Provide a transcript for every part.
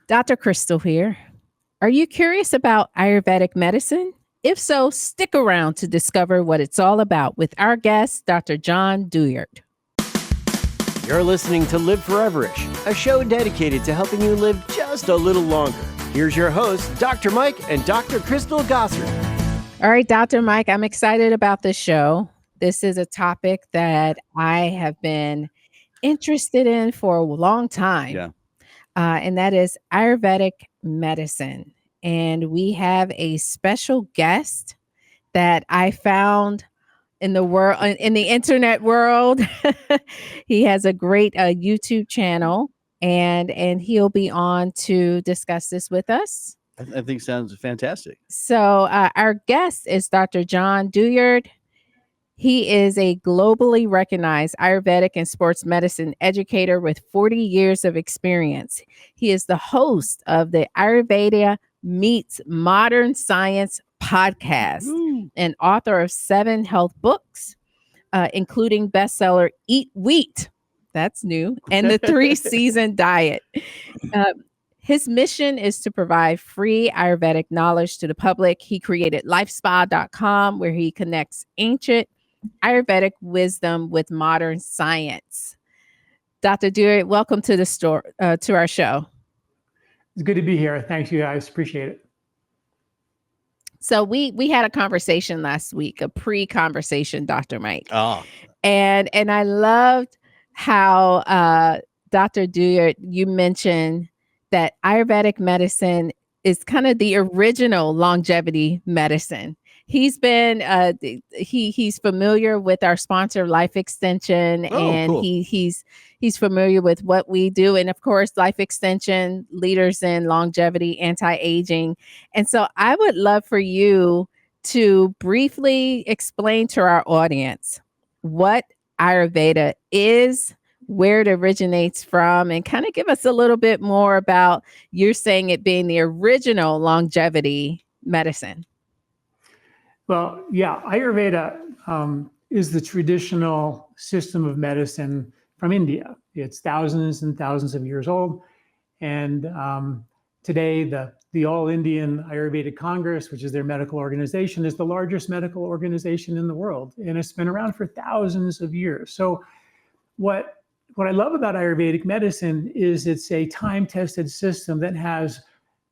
Dr. Crystal here. Are you curious about Ayurvedic medicine? If so, stick around to discover what it's all about with our guest, Dr. John Douillard. You're listening to Live Foreverish, a show dedicated to helping you live just a little longer. Here's your hosts, Dr. Mike and Dr. Crystal Gossard. All right, Dr. Mike, I'm excited about this show. This is a topic that I have been interested in for a long time. Yeah. And that is Ayurvedic medicine. And we have a special guest that I found in the world, in the internet world. He has a great YouTube channel, and he'll be on to discuss this with us. I think sounds fantastic. So our guest is Dr. John Douillard. He is a globally recognized Ayurvedic and sports medicine educator with 40 years of experience. He is the host of the Ayurveda Meets Modern Science podcast and author of 7 health books, including bestseller Eat Wheat. That's new. And the 3-season diet. His mission is to provide free Ayurvedic knowledge to the public. He created lifespa.com, where he connects ancient Ayurvedic wisdom with modern science. Dr. Douillard, welcome to the to our show. It's good to be here. Thanks, you guys. Appreciate it. So we had a conversation last week, a pre-conversation, Dr. Mike. Oh. And I loved how Dr. Douillard, you mentioned that Ayurvedic medicine is kind of the original longevity medicine. He's been he's familiar with our sponsor Life Extension, and cool. he's familiar with what we do, and of course Life Extension, leaders in longevity, anti-aging. And so I would love for you to briefly explain to our audience what Ayurveda is, where it originates from, and kind of give us a little bit more about, you're saying it being the original longevity medicine. Well, yeah, Ayurveda is the traditional system of medicine from India. It's thousands and thousands of years old. And today, the All Indian Ayurvedic Congress, which is their medical organization, is the largest medical organization in the world. And it's been around for thousands of years. So what I love about Ayurvedic medicine is it's a time-tested system that has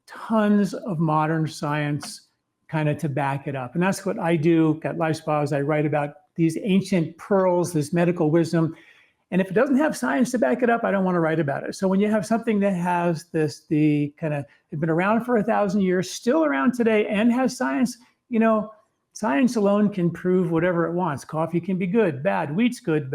tons of modern science kind of to back it up. And that's what I do at LifeSpas. I write about these ancient pearls, this medical wisdom. And if it doesn't have science to back it up, I don't want to write about it. So when you have something that has it's been around for 1,000 years, still around today, and has science, science alone can prove whatever it wants. Coffee can be good, bad. Wheat's good,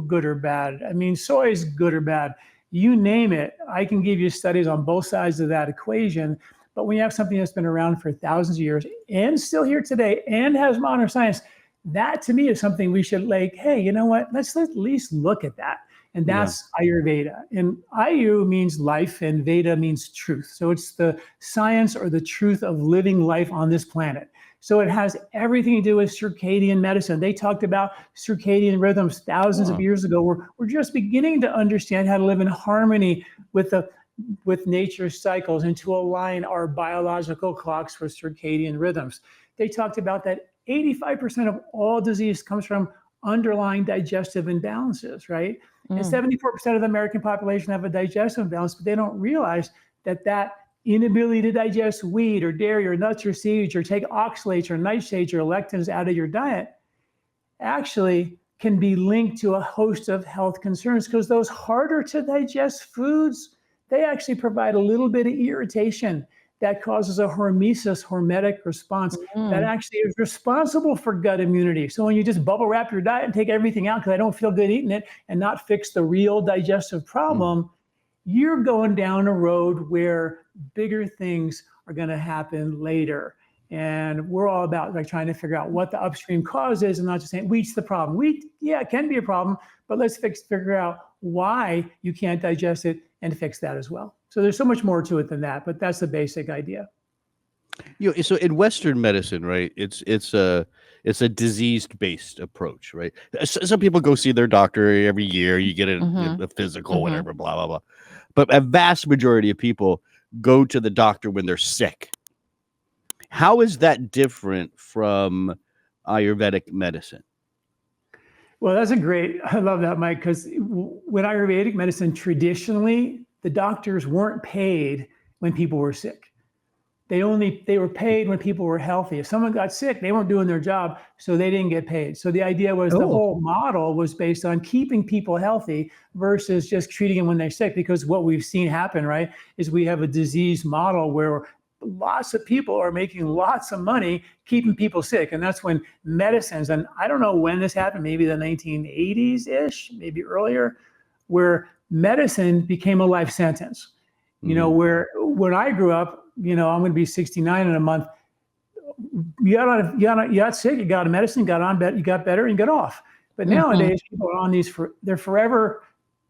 good or bad. I mean, soy is good or bad. You name it. I can give you studies on both sides of that equation. But when you have something that's been around for thousands of years and still here today and has modern science, that to me is something we should hey, you know what? Let's at least look at that. And that's Ayurveda. And Ayu means life and Veda means truth. So it's the science or the truth of living life on this planet. So it has everything to do with circadian medicine. They talked about circadian rhythms thousands of years ago. We're just beginning to understand how to live in harmony with nature's cycles and to align our biological clocks with circadian rhythms. They talked about that 85% of all disease comes from underlying digestive imbalances, right? And 74% of the American population have a digestive imbalance, but they don't realize that inability to digest wheat or dairy or nuts or seeds or take oxalates or nightshades or lectins out of your diet actually can be linked to a host of health concerns, because those harder to digest foods, they actually provide a little bit of irritation that causes a hormesis, hormetic response that actually is responsible for gut immunity. So when you just bubble wrap your diet and take everything out because I don't feel good eating it and not fix the real digestive problem, you're going down a road where bigger things are going to happen later. And we're all about trying to figure out what the upstream cause is and not just saying wheat's the problem. Wheat, yeah, it can be a problem, but let's figure out why you can't digest it and fix that as well. So there's so much more to it than that, but that's the basic idea. So in Western medicine, right, it's a disease-based approach, right? Some people go see their doctor every year. You get a physical, whatever, blah, blah, blah. But a vast majority of people go to the doctor when they're sick. How is that different from Ayurvedic medicine? Well, I love that, Mike, because when Ayurvedic medicine, traditionally, the doctors weren't paid when people were sick. They were paid when people were healthy. If someone got sick, they weren't doing their job, so they didn't get paid. So the idea was the whole model was based on keeping people healthy versus just treating them when they're sick. Because what we've seen happen, right, is we have a disease model where lots of people are making lots of money keeping people sick. And that's when medicines, and I don't know when this happened, maybe the 1980s-ish, maybe earlier, where medicine became a life sentence. You know, where when I grew up, I'm going to be 69 in a month. You got sick, you got a medicine, got on bed, you got better, and you got off. But nowadays, people are on they're forever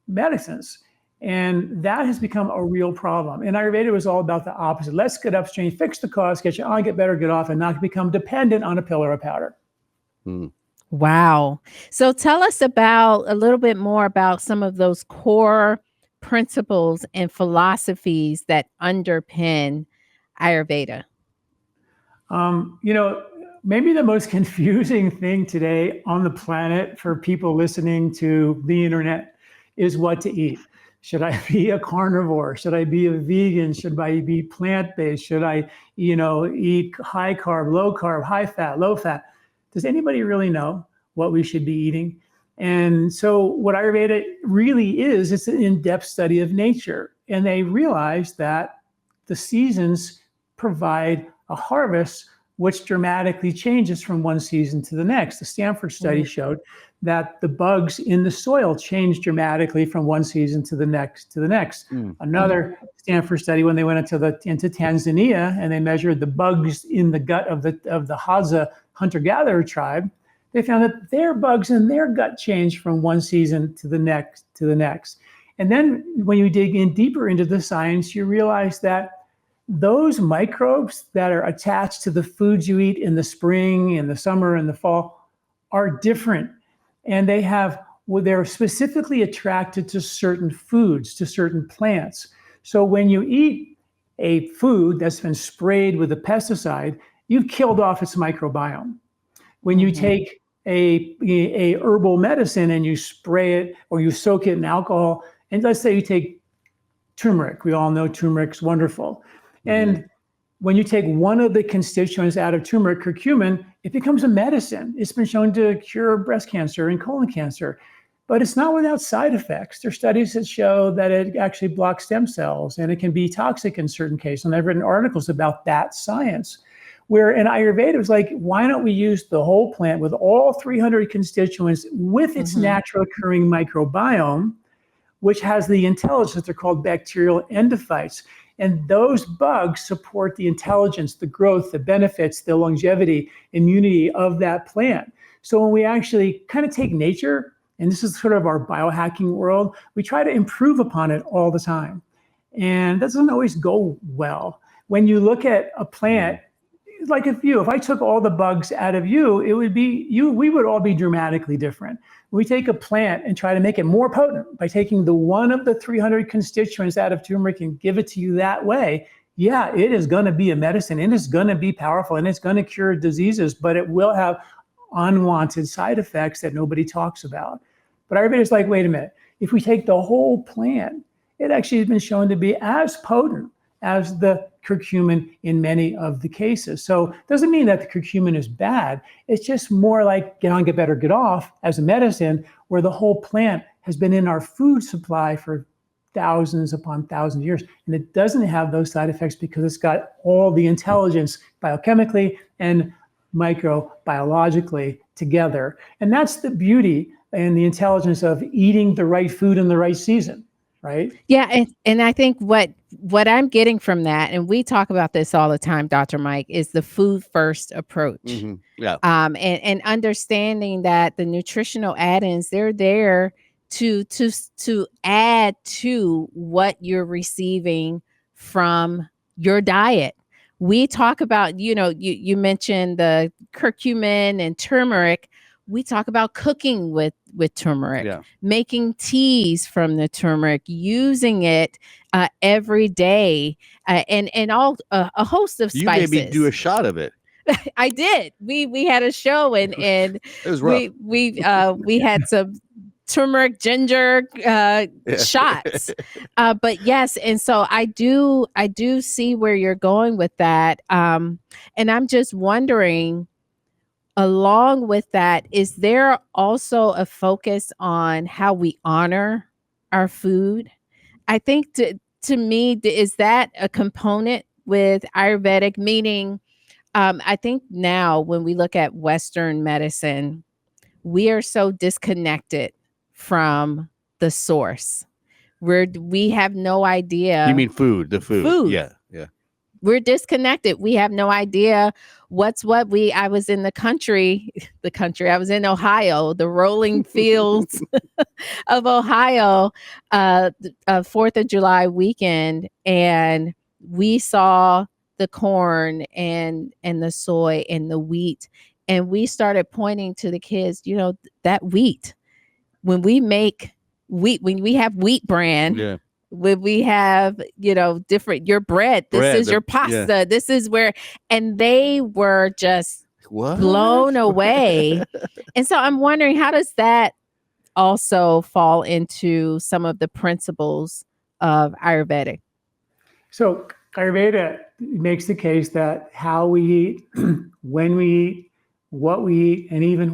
medicines. And that has become a real problem. And Ayurveda was all about the opposite. Let's get upstream, fix the cause, get you on, get better, get off, and not become dependent on a pill or a powder. Wow. So tell us a little bit more about some of those core principles and philosophies that underpin Ayurveda. Maybe the most confusing thing today on the planet for people listening to the internet is what to eat. Should I be a carnivore? Should I be a vegan? Should I be plant-based? Should I, eat high carb, low carb, high fat, low fat? Does anybody really know what we should be eating? And so what Ayurveda really is, it's an in-depth study of nature. And they realize that the seasons provide a harvest which dramatically changes from one season to the next. The Stanford study showed that the bugs in the soil change dramatically from one season to the next. Another Stanford study, when they went into Tanzania and they measured the bugs in the gut of the Hadza hunter-gatherer tribe, they found that their bugs in their gut changed from one season to the next. And then when you dig in deeper into the science, you realize that those microbes that are attached to the foods you eat in the spring, in the summer, and the fall are different. And they're specifically attracted to certain foods, to certain plants. So when you eat a food that's been sprayed with a pesticide, you've killed off its microbiome. When you take a herbal medicine and you spray it or you soak it in alcohol, and let's say you take turmeric. We all know turmeric's wonderful. And when you take one of the constituents out of turmeric, curcumin, it becomes a medicine. It's been shown to cure breast cancer and colon cancer, but it's not without side effects. There are studies that show that it actually blocks stem cells and it can be toxic in certain cases. And I've written articles about that science, where in Ayurveda, it was like, why don't we use the whole plant with all 300 constituents with its natural occurring microbiome, which has the intelligence. They're called bacterial endophytes. And those bugs support the intelligence, the growth, the benefits, the longevity, immunity of that plant. So when we actually kind of take nature, and this is sort of our biohacking world, we try to improve upon it all the time. And that doesn't always go well. When you look at a plant, like if I took all the bugs out of you, it would be we would all be dramatically different. We take a plant and try to make it more potent by taking the one of the 300 constituents out of turmeric and give it to you that way. Yeah, it is going to be a medicine and it's going to be powerful and it's going to cure diseases, but it will have unwanted side effects that nobody talks about. But everybody's like, wait a minute, if we take the whole plant, it actually has been shown to be as potent as the curcumin in many of the cases. So it doesn't mean that the curcumin is bad. It's just more like get on, get better, get off as a medicine, where the whole plant has been in our food supply for thousands upon thousands of years. And it doesn't have those side effects because it's got all the intelligence biochemically and microbiologically together. And that's the beauty and the intelligence of eating the right food in the right season. Right. Yeah. And I think what I'm getting from that, and we talk about this all the time, Dr. Mike, is the food first approach. Yeah. And understanding that the nutritional add-ins, they're there to add to what you're receiving from your diet. We talk about, you mentioned the curcumin and turmeric. we talk about cooking with turmeric, Yeah. making teas from the turmeric, using it every day, and all a host of You made me spices. do a shot of it. I did. We had a show, and It was rough. we had some turmeric ginger shots. But yes, and so I do see where you're going with that. And I'm just wondering, along with that, is there also a focus on how we honor our food? I think to me, is that a component with Ayurvedic? Meaning, I think now when we look at Western medicine, we are so disconnected from the source. We have no idea. You mean food? The food? Food. Yeah. We're disconnected. We have no idea what's what. I was in the country. I was in Ohio, the rolling fields of Ohio, 4th of July weekend, and we saw the corn and the soy and the wheat, and we started pointing to the kids. That wheat. When we make wheat, when we have wheat bran. Yeah. When we have, different, your bread, this is your pasta, yeah. this is where, and they were just What? blown away. And so I'm wondering, how does that also fall into some of the principles of Ayurvedic? So Ayurveda makes the case that how we eat, when we eat, what we eat, and even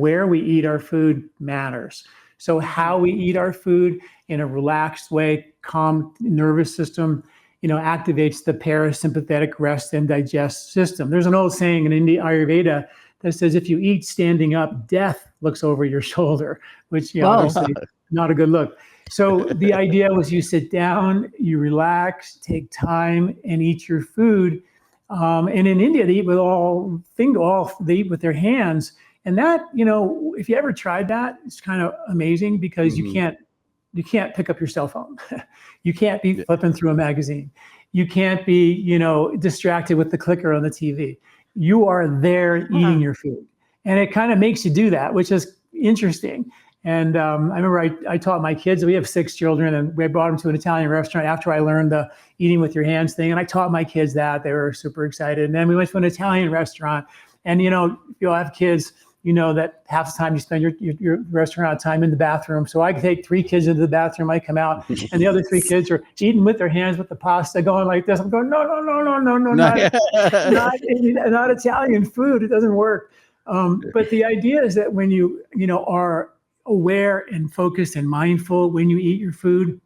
where we eat our food matters. So how we eat our food in a relaxed way, calm nervous system, activates the parasympathetic rest and digest system. There's an old saying in Indian Ayurveda that says, if you eat standing up, death looks over your shoulder, which obviously not a good look. So the idea was you sit down, you relax, take time, and eat your food. And in India, they eat they eat with their hands. And that, if you ever tried that, it's kind of amazing because you can't pick up your cell phone. You can't be flipping through a magazine. You can't be, distracted with the clicker on the TV. You are there eating your food. And it kind of makes you do that, which is interesting. And I remember I taught my kids, we have 6 children, and we brought them to an Italian restaurant after I learned the eating with your hands thing. And I taught my kids that. They were super excited. And then we went to an Italian restaurant. And, if you have kids, that half the time you spend your restaurant time in the bathroom. So I take 3 kids into the bathroom, I come out, and the other 3 kids are eating with their hands with the pasta, going like this. I'm going, no, not Italian food. It doesn't work. But the idea is that when you are aware and focused and mindful when you eat your food,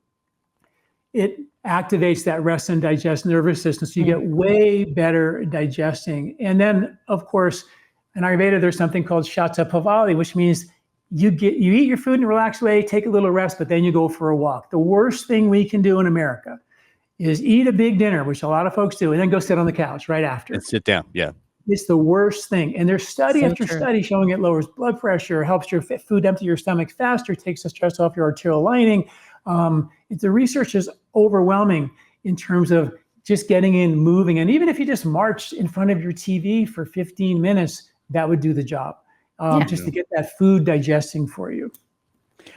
it activates that rest and digest nervous system. So you get way better digesting. And then, of course, in Ayurveda, there's something called Shatta Pavali, which means you eat your food in a relaxed way, take a little rest, but then you go for a walk. The worst thing we can do in America is eat a big dinner, which a lot of folks do, and then go sit on the couch right after. And sit down. Yeah. It's the worst thing. And there's study after study showing it lowers blood pressure, helps your food empty your stomach faster, takes the stress off your arterial lining. The research is overwhelming in terms of just getting in, moving. And even if you just march in front of your TV for 15 minutes, that would do the job, just to get that food digesting for you.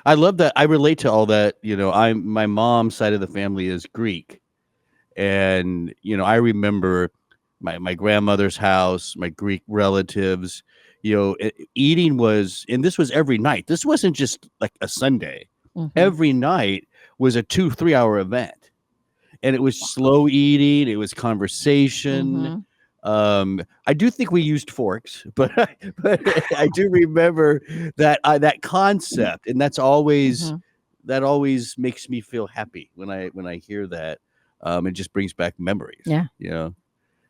I love that. I relate to all that. My mom's side of the family is Greek. And, I remember my grandmother's house, my Greek relatives, eating was, and this was every night. This wasn't just like a Sunday. Every night was a 2-3 hour event. And it was slow eating. It was conversation. I do think we used forks, but I do remember that concept. And that's always, that always makes me feel happy when I hear that. It just brings back memories. Yeah.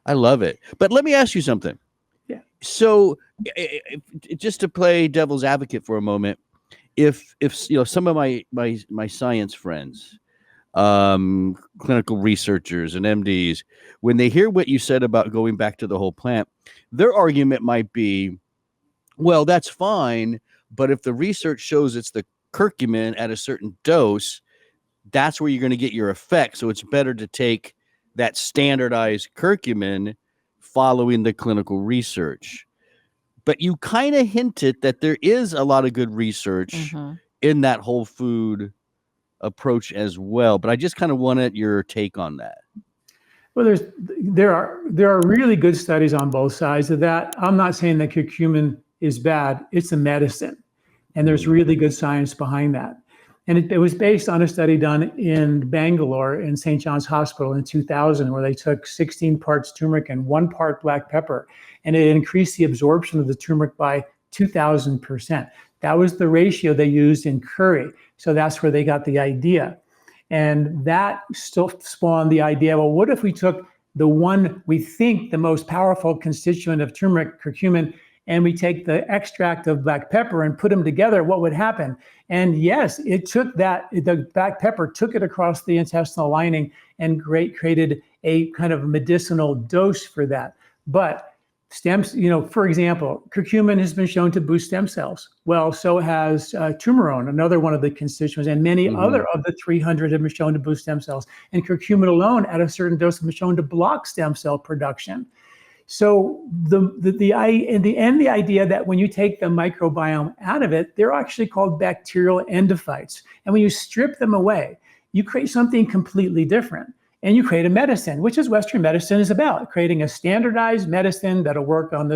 I love it. But let me ask you something. Yeah. So just to play devil's advocate for a moment, if some of my science friends, clinical researchers and MDs, when they hear what you said about going back to the whole plant, their argument might be, well, that's fine, but if the research shows it's the curcumin at a certain dose, that's where you're going to get your effect. So it's better to take that standardized curcumin following the clinical research. but you kind of hinted that there is a lot of good research Mhm. in that whole food approach as well. But I just kind of wanted your take on that. Well, there are really good studies on both sides of that. I'm not saying that curcumin is bad. It's a medicine, and there's really good science behind that. And it was based on a study done in Bangalore in St. John's Hospital in 2000, where they took 16 parts turmeric and 1 part black pepper, and it increased the absorption of the turmeric by 2,000%. That was the ratio they used in curry. So that's where they got the idea. And that still spawned the idea, well, what if we took the one we think the most powerful constituent of turmeric, curcumin, and we take the extract of black pepper and put them together, what would happen? And yes, it took that, the black pepper took it across the intestinal lining and created a kind of medicinal dose for that. But stems, for example, curcumin has been shown to boost stem cells. Well, so has turmerone, another one of the constituents, and many other of the 300 have been shown to boost stem cells. And curcumin alone, at a certain dose, has been shown to block stem cell production. So the idea that when you take the microbiome out of it, they're actually called bacterial endophytes. And when you strip them away, you create something completely different. And you create a medicine, which is Western medicine is about, creating a standardized medicine that'll work on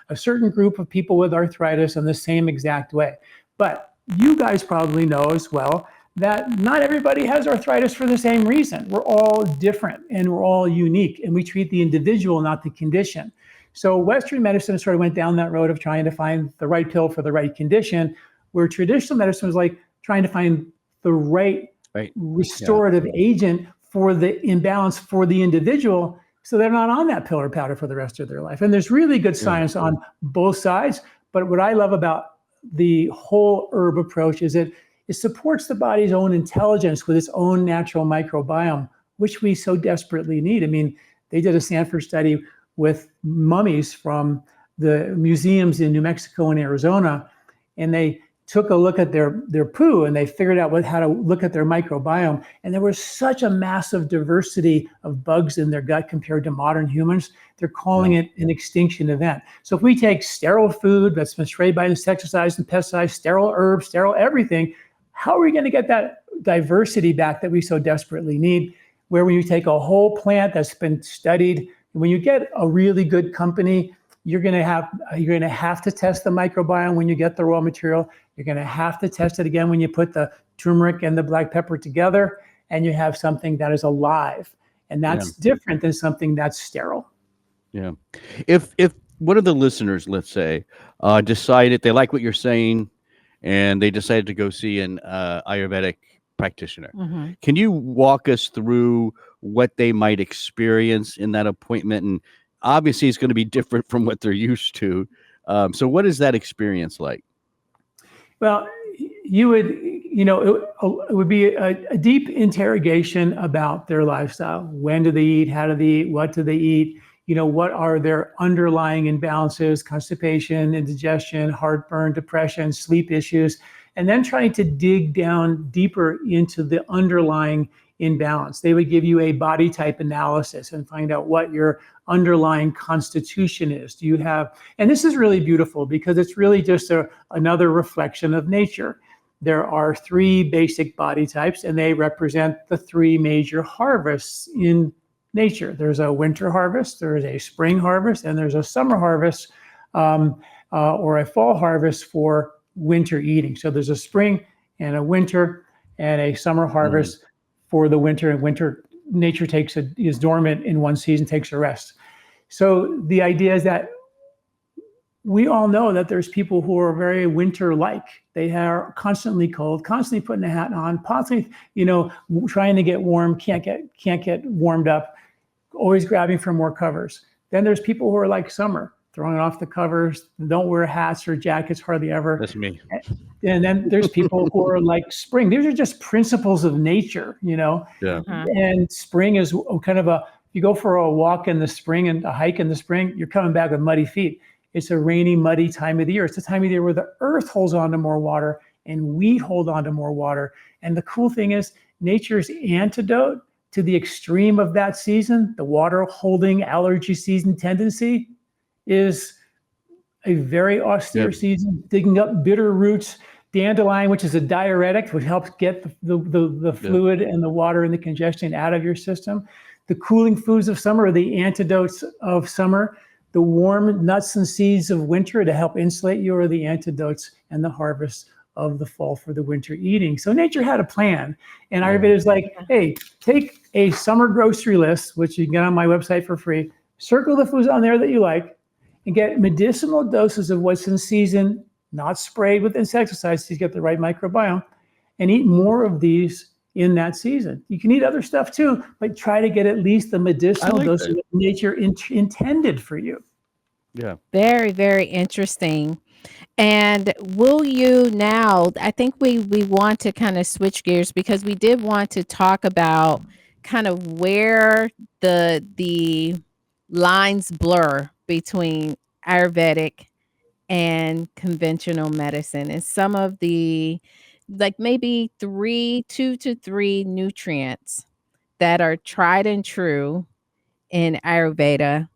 a certain group of people with arthritis in the same exact way. But you guys probably know as well that not everybody has arthritis for the same reason. We're all different and we're all unique, and we treat the individual, not the condition. So Western medicine sort of went down that road of trying to find the right pill for the right condition, where traditional medicine was like trying to find the right restorative agent for the imbalance for the individual, so they're not on that pill or powder for the rest of their life. And there's really good science on both sides. But what I love about the whole herb approach is that it supports the body's own intelligence with its own natural microbiome, which we so desperately need. I mean, they did a Stanford study with mummies from the museums in New Mexico and Arizona, and they took a look at their poo, and they figured out how to look at their microbiome. And there was such a massive diversity of bugs in their gut compared to modern humans. They're calling it an extinction event. So if we take sterile food that's been sprayed by insecticides and pesticides, sterile herbs, sterile everything, how are we going to get that diversity back that we so desperately need? Where when you take a whole plant that's been studied, when you get a really good company, you're going to have to test the microbiome when you get the raw material. You're going to have to test it again when you put the turmeric and the black pepper together, and you have something that is alive. And that's different than something that's sterile. Yeah. If one of the listeners, let's say, decided they like what you're saying and they decided to go see an Ayurvedic practitioner, can you walk us through what they might experience in that appointment? And obviously it's going to be different from what they're used to. So what is that experience like? Well, it would be a deep interrogation about their lifestyle. When do they eat? How do they eat? What do they eat? What are their underlying imbalances, constipation, indigestion, heartburn, depression, sleep issues, and then trying to dig down deeper into the underlying imbalance. They would give you a body type analysis and find out what your underlying constitution is. Do you have, and this is really beautiful because it's really just another reflection of nature. There are 3 basic body types, and they represent the 3 major harvests in nature. There's a winter harvest, there is a spring harvest, and there's a summer harvest or a fall harvest for winter eating. So there's a spring and a winter and a summer harvest for the winter, and winter nature is dormant in one season, takes a rest. So the idea is that we all know that there's people who are very winter-like. They are constantly cold, constantly putting a hat on, constantly, trying to get warm, can't get warmed up, always grabbing for more covers. Then there's people who are like summer, throwing off the covers, don't wear hats or jackets hardly ever. That's me. And then there's people who are like spring. These are just principles of nature, Yeah. And spring is kind of you go for a walk in the spring and a hike in the spring, you're coming back with muddy feet. It's a rainy, muddy time of the year. It's the time of the year where the earth holds on to more water and we hold on to more water. And the cool thing is nature's antidote to the extreme of that season, the water holding allergy season tendency, is a very austere season, digging up bitter roots. Dandelion, which is a diuretic, which helps get the fluid and the water and the congestion out of your system. The cooling foods of summer are the antidotes of summer. The warm nuts and seeds of winter to help insulate you are the antidotes and the harvest of the fall for the winter eating. So nature had a plan. And Ayurveda is like, hey, take a summer grocery list, which you can get on my website for free, circle the foods on there that you like, and get medicinal doses of what's in season, not sprayed with insecticides to get the right microbiome, and eat more of these in that season. You can eat other stuff too, but try to get at least the medicinal dose that nature intended for you. Yeah. Very, very interesting. And will you now, I think we want to kind of switch gears because we did want to talk about kind of where the lines blur between Ayurvedic and conventional medicine and some of the like maybe 2 to 3 nutrients that are tried and true in Ayurveda.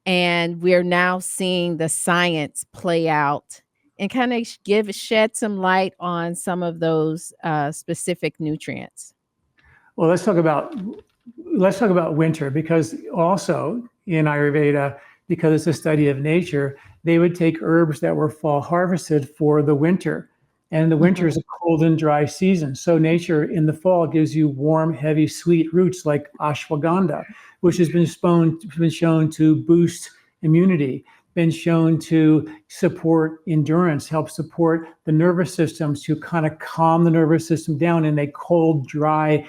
And we're now seeing the science play out and kind of shed some light on some of those specific nutrients. Well, let's talk about winter, because also in Ayurveda, because it's a study of nature, they would take herbs that were fall harvested for the winter. And the winter is a cold and dry season. So nature in the fall gives you warm, heavy, sweet roots like ashwagandha, which has been shown to boost immunity, been shown to support endurance, help support the nervous systems, to kind of calm the nervous system down in a cold, dry,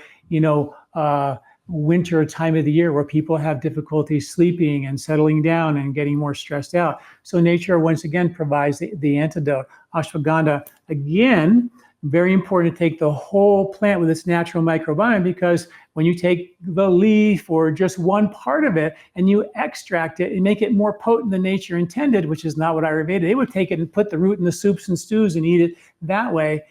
winter time of the year where people have difficulty sleeping and settling down and getting more stressed out. So nature once again provides the antidote. Ashwagandha, again, very important to take the whole plant with its natural microbiome, because when you take the leaf or just one part of it and you extract it and make it more potent than nature intended, which is not what Ayurveda, they would take it and put the root in the soups and stews and eat it that way.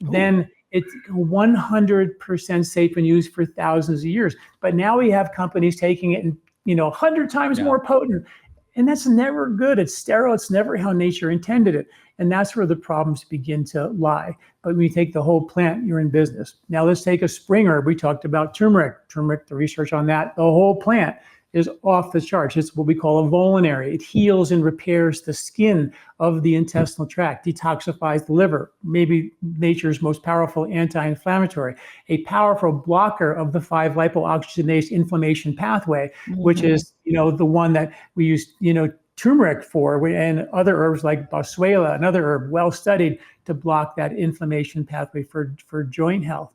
Then it's 100% safe and used for thousands of years. But now we have companies taking it and 100 times more potent. And that's never good. It's sterile. It's never how nature intended it. And that's where the problems begin to lie. But when you take the whole plant, you're in business. Now let's take a spring herb. We talked about turmeric. Turmeric, the research on that, the whole plant is off the charts. It's what we call a vulnerary. It heals and repairs the skin of the intestinal tract, detoxifies the liver, maybe nature's most powerful anti-inflammatory, a powerful blocker of the 5-lipoxygenase inflammation pathway, which is, the one that we use, turmeric for, and other herbs like boswellia, another herb well studied to block that inflammation pathway for joint health.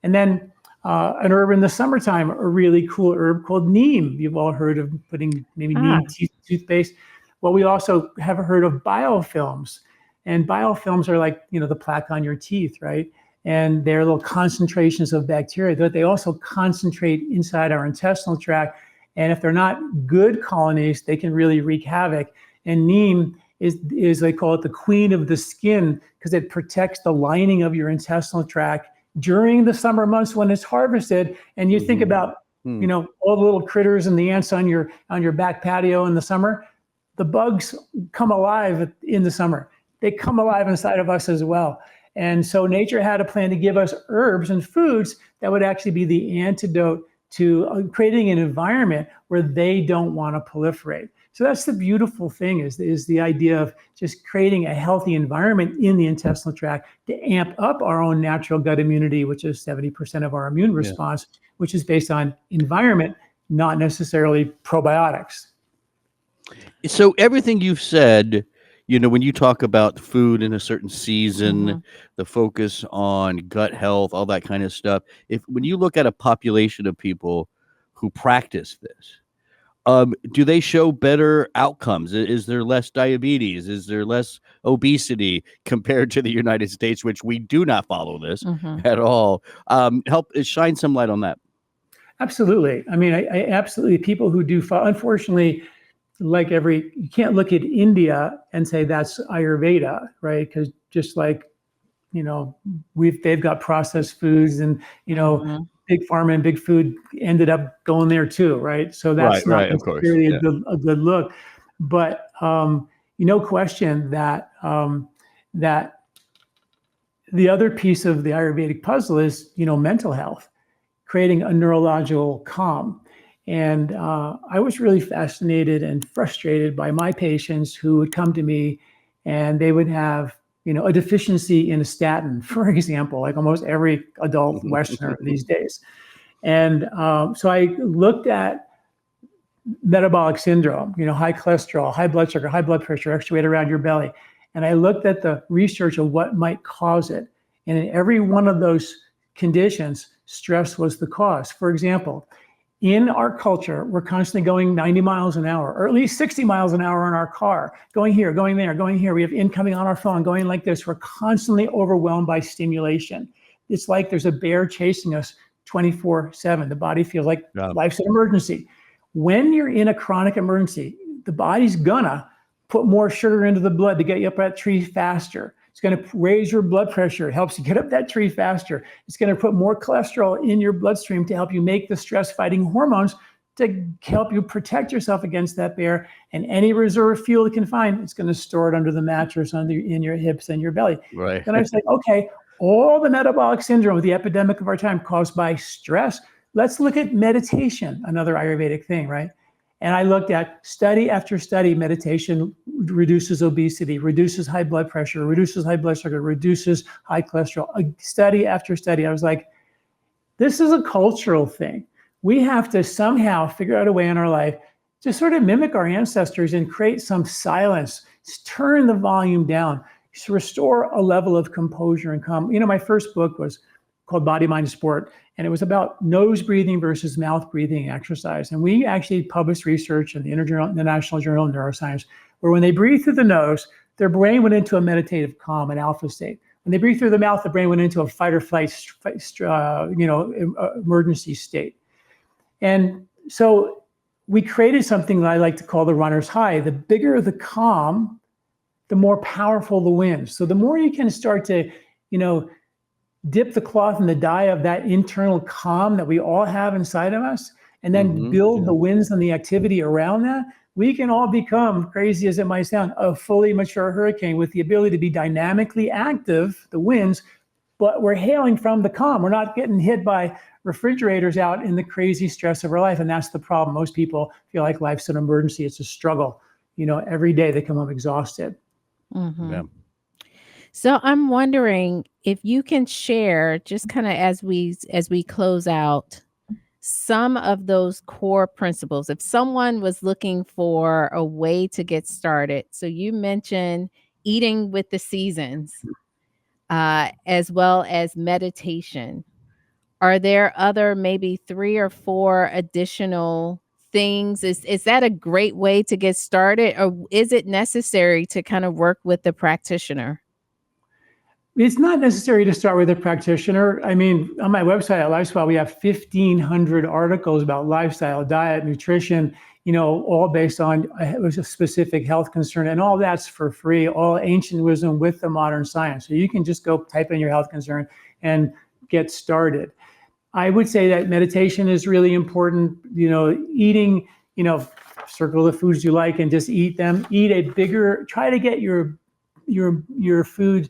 And then an herb in the summertime, a really cool herb called neem. You've all heard of putting maybe neem toothpaste. Well, we also have heard of biofilms, and biofilms are like, the plaque on your teeth, right? And they're little concentrations of bacteria that they also concentrate inside our intestinal tract. And if they're not good colonies, they can really wreak havoc. And neem is they call it the queen of the skin, because it protects the lining of your intestinal tract during the summer months when it's harvested. And you think about, all the little critters and the ants on your back patio in the summer. The bugs come alive in the summer. They come alive inside of us as well. And so nature had a plan to give us herbs and foods that would actually be the antidote to creating an environment where they don't want to proliferate. So that's the beautiful thing is the idea of just creating a healthy environment in the intestinal tract to amp up our own natural gut immunity, which is 70% of our immune response, which is based on environment, not necessarily probiotics. So everything you've said, when you talk about food in a certain season, the focus on gut health, all that kind of stuff, when you look at a population of people who practice this, do they show better outcomes? Is there less diabetes? Is there less obesity compared to the United States, which we do not follow this at all? Help shine some light on that. Absolutely. I mean, I absolutely, people who do, unfortunately, you can't look at India and say that's Ayurveda, right? Because just like, they've got processed foods and, big pharma and big food ended up going there too, right? So that's not necessarily a good look. But, no question that that the other piece of the Ayurvedic puzzle is, mental health, creating a neurological calm. And I was really fascinated and frustrated by my patients who would come to me and they would have, a deficiency in a statin, for example, like almost every adult Westerner these days. And so I looked at metabolic syndrome, high cholesterol, high blood sugar, high blood pressure, extra weight around your belly. And I looked at the research of what might cause it. And in every one of those conditions, stress was the cause. For example, in our culture, we're constantly going 90 miles an hour, or at least 60 miles an hour in our car, going here, going there, going here. We have incoming on our phone, going like this. We're constantly overwhelmed by stimulation. It's like there's a bear chasing us 24/7. The body feels like life's an emergency. When you're in a chronic emergency, the body's gonna put more sugar into the blood to get you up that tree faster. It's going to raise your blood pressure. It helps you get up that tree faster. It's going to put more cholesterol in your bloodstream to help you make the stress-fighting hormones to help you protect yourself against that bear. And any reserve fuel it can find, it's going to store it under the mattress, in your hips and your belly. Right. And I was like, okay, all the metabolic syndrome, the epidemic of our time caused by stress. Let's look at meditation, another Ayurvedic thing, right? And I looked at study after study. Meditation reduces obesity, reduces high blood pressure, reduces high blood sugar, reduces high cholesterol. Study after study. I was like, this is a cultural thing. We have to somehow figure out a way in our life to sort of mimic our ancestors and create some silence, turn the volume down, to restore a level of composure and calm. My first book was called Body, Mind, Sport. And it was about nose breathing versus mouth breathing exercise. And we actually published research in the International Journal of Neuroscience, where when they breathe through the nose, their brain went into a meditative calm, an alpha state. When they breathe through the mouth, the brain went into a fight or flight, emergency state. And so we created something that I like to call the runner's high. The bigger the calm, the more powerful the wind. So the more you can start to, dip the cloth in the dye of that internal calm that we all have inside of us, and then build the winds and the activity around that, we can all become, crazy as it might sound, a fully mature hurricane with the ability to be dynamically active, the winds, but we're hailing from the calm. We're not getting hit by refrigerators out in the crazy stress of our life. And that's the problem. Most people feel like life's an emergency. It's a struggle. Every day they come home exhausted. Mm-hmm. Yeah. So I'm wondering if you can share, just kind of as we close out, some of those core principles. If someone was looking for a way to get started, so you mentioned eating with the seasons, as well as meditation. Are there other maybe 3 or 4 additional things? Is that a great way to get started, or is it necessary to kind of work with the practitioner? It's not necessary to start with a practitioner. I mean, on my website at Lifestyle, we have 1,500 articles about lifestyle, diet, nutrition, all based on a specific health concern. And all that's for free, all ancient wisdom with the modern science. So you can just go type in your health concern and get started. I would say that meditation is really important. Eating, circle the foods you like and just eat them. Try to get your food,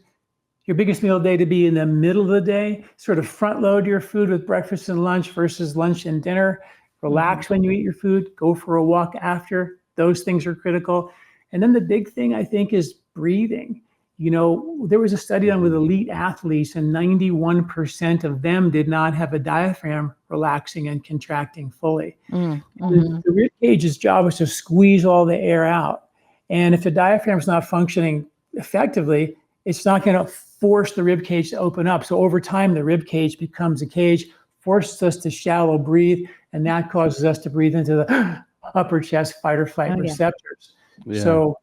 your biggest meal of the day, to be in the middle of the day. Sort of front load your food with breakfast and lunch versus lunch and dinner. Relax when you eat your food. Go for a walk after. Those things are critical. And then the big thing, I think, is breathing. There was a study done with elite athletes, and 91% of them did not have a diaphragm relaxing and contracting fully. The rib cage's job is to squeeze all the air out. And if the diaphragm's not functioning effectively, it's not going to force the rib cage to open up. So over time, the rib cage becomes a cage, forces us to shallow breathe, and that causes us to breathe into the upper chest fight or flight receptors. Yeah. So,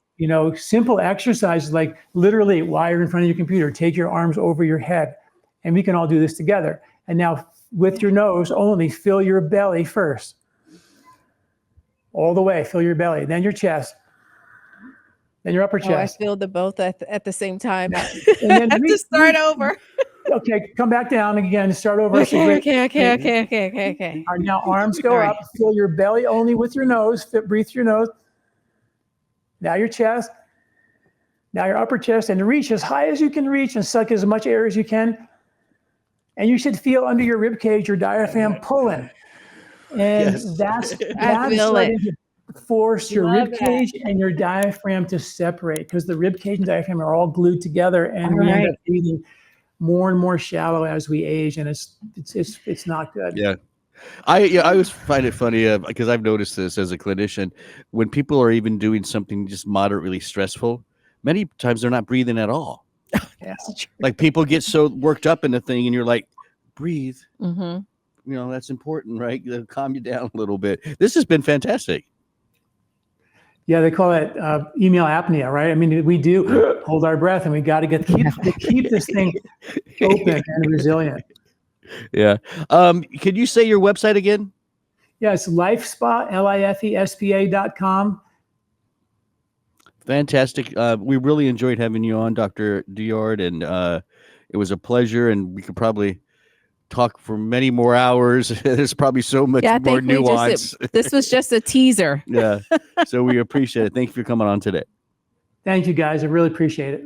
simple exercises like literally while you're in front of your computer, take your arms over your head, and we can all do this together. And now with your nose only, fill your belly first. All the way, fill your belly, then your chest, then your upper chest. I filled the both at the same time. And then I have to start over. Okay, come back down again, start over. Okay. All right, now arms go up, fill your belly only with your nose, breathe through your nose. Now your chest, Now your upper chest, and reach as high as you can reach and suck as much air as you can. And you should feel under your rib cage, your diaphragm pulling. And Yes. that's I feel starting it. to force your Love rib cage and your diaphragm to separate, because the rib cage and diaphragm are all glued together, and All we end right. up breathing more and more shallow as we age, and it's not good. Yeah. I always find it funny because I've noticed this as a clinician. When people are even doing something just moderately stressful, many times they're not breathing at all. That's true. Like people get so worked up in the thing, and you're like, breathe. Mm-hmm. You know, that's important, right? It'll calm you down a little bit. This has been fantastic. Yeah, they call it email apnea, right? I mean, we do hold our breath, and we got to keep this thing open and resilient. Yeah. Can you say your website again? Yeah, it's LifeSpa, LIFESPA.com. Fantastic. We really enjoyed having you on, Dr. Douillard, and it was a pleasure, and we could probably talk for many more hours. There's probably so much Yeah, I more think nuance. this was just a teaser. Yeah. So we appreciate it. Thank you for coming on today. Thank you, guys. I really appreciate it.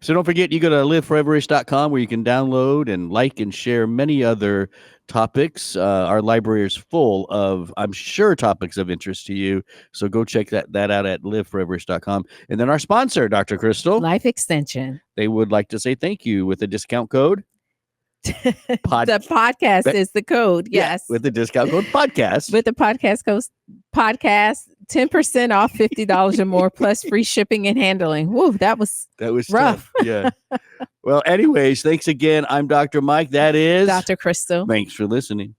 So don't forget, you go to liveforeverish.com where you can download and like and share many other topics. Our library is full of, I'm sure, topics of interest to you. So go check that out at liveforeverish.com. And then our sponsor, Dr. Crystal, Life extension. they would like to say thank you with a discount code. The podcast is the code. Yes. With the discount code podcast. With the podcast code podcast, 10% off $50 or more, plus free shipping and handling. Woo, that was rough. Tough. Yeah. Well, anyways, thanks again. I'm Dr. Mike. That is Dr. Crystal. Thanks for listening.